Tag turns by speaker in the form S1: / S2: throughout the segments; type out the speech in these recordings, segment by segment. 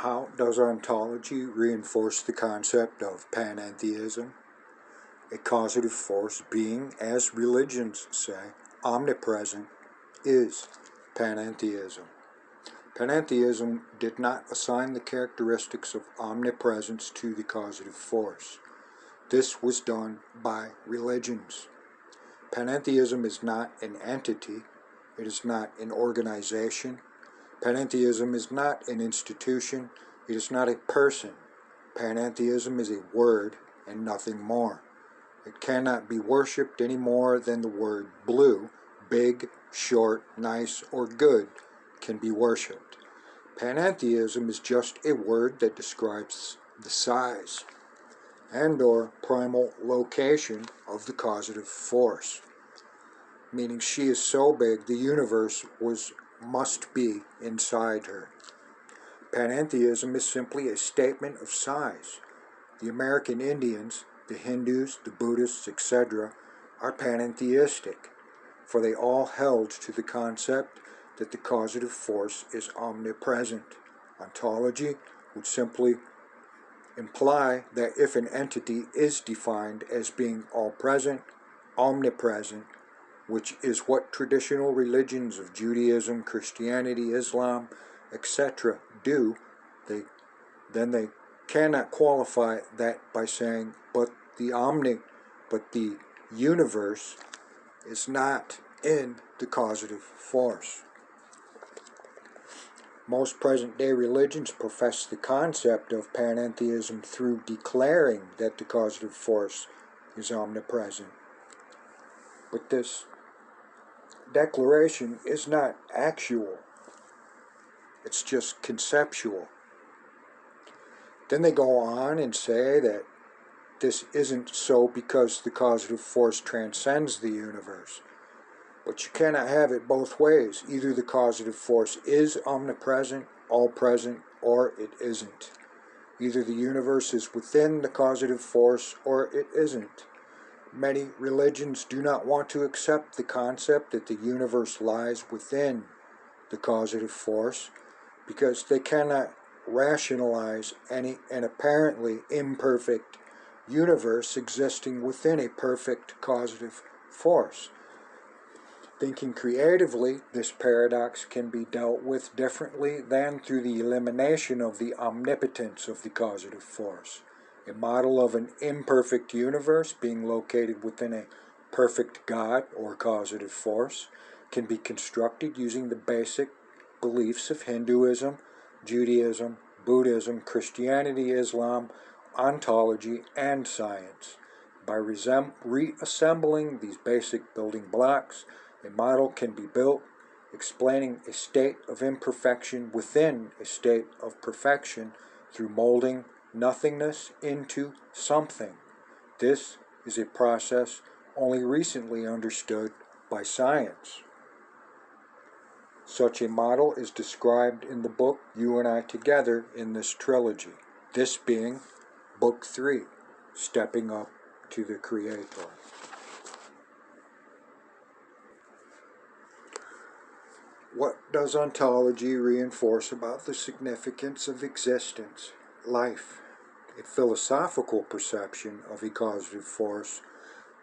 S1: How does ontology reinforce the concept of panentheism? A causative force being, as religions say, omnipresent is panentheism. Panentheism did not assign the characteristics of omnipresence to the causative force. This was done by religions. Panentheism is not an entity. It is not an organization. Panentheism is not an institution. It is not a person. Panentheism is a word and nothing more. It cannot be worshipped any more than the word blue, big, short, nice, or good, can be worshipped. Panentheism is just a word that describes the size and/or primal location of the causative force, meaning she is so big the universe must be inside her. Panentheism is simply a statement of size. The American Indians, the Hindus, the Buddhists, etc., are panentheistic, for they all held to the concept that the causative force is omnipresent. Ontology would simply imply that if an entity is defined as being all-present, omnipresent, which is what traditional religions of Judaism, Christianity, Islam, etc. do, then they cannot qualify that by saying, but the universe is not in the causative force. Most present-day religions profess the concept of panentheism through declaring that the causative force is omnipresent. But this declaration is not actual. It's just conceptual. Then they go on and say that this isn't so because the causative force transcends the universe. But you cannot have it both ways. Either the causative force is omnipresent, all-present, or it isn't. Either the universe is within the causative force or it isn't. Many religions do not want to accept the concept that the universe lies within the causative force because they cannot rationalize an apparently imperfect universe existing within a perfect causative force. Thinking creatively, this paradox can be dealt with differently than through the elimination of the omnipotence of the causative force. A model of an imperfect universe being located within a perfect God or causative force can be constructed using the basic beliefs of Hinduism, Judaism, Buddhism, Christianity, Islam, ontology, and science. By reassembling these basic building blocks, a model can be built explaining a state of imperfection within a state of perfection through molding nothingness into something. This is a process only recently understood by science. Such a model is described in the book You and I Together in this trilogy, this being Book 3, Stepping Up to the Creator. What does ontology reinforce about the significance of existence, life? A philosophical perception of a causative force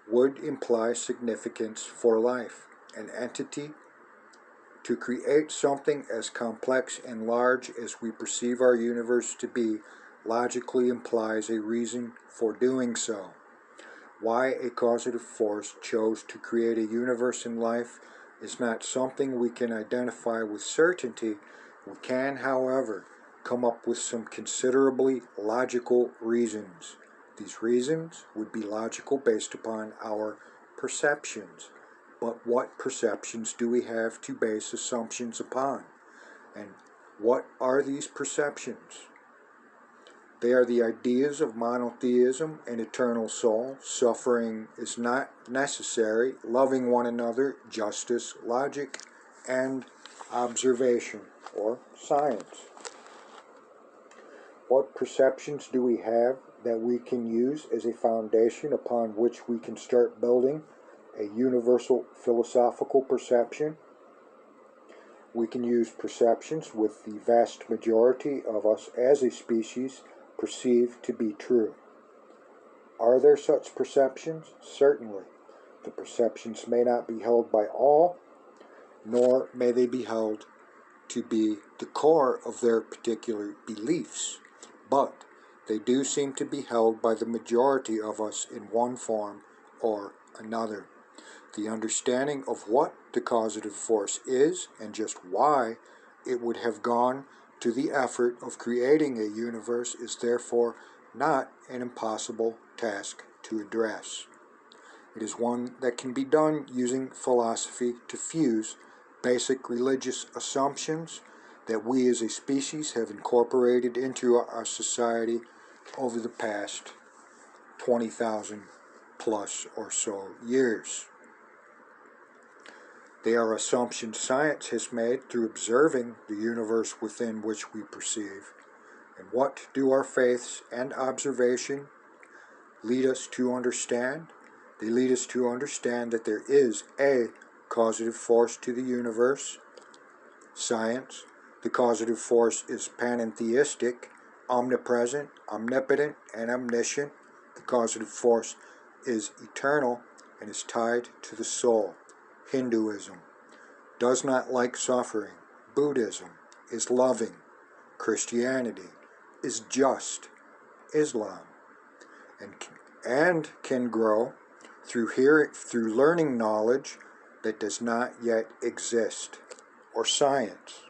S1: would imply significance for life, an entity. To create something as complex and large as we perceive our universe to be logically implies a reason for doing so. Why a causative force chose to create a universe and life is not something we can identify with certainty. We can, however, come up with some considerably logical reasons. These reasons would be logical based upon our perceptions. But what perceptions do we have to base assumptions upon? And what are these perceptions? They are the ideas of monotheism and eternal soul, suffering is not necessary, loving one another, justice, logic, and observation, or science. What perceptions do we have that we can use as a foundation upon which we can start building a universal philosophical perception? we can use perceptions with the vast majority of us as a species perceive to be true. Are there such perceptions? Certainly. The perceptions may not be held by all, nor may they be held to be the core of their particular beliefs, but they do seem to be held by the majority of us in one form or another. The understanding of what the causative force is and just why it would have gone to the effort of creating a universe is therefore not an impossible task to address. It is one that can be done using philosophy to fuse basic religious assumptions that we as a species have incorporated into our society over the past 20,000 plus or so years. They are assumptions science has made through observing the universe within which we perceive. And what do our faiths and observation lead us to understand? They lead us to understand that there is a causative force to the universe. Science, the causative force is panentheistic, omnipresent, omnipotent, and omniscient. The causative force is eternal and is tied to the soul. Hinduism does not like suffering. Buddhism is loving. Christianity is just. Islam and can grow through learning knowledge that does not yet exist, or science.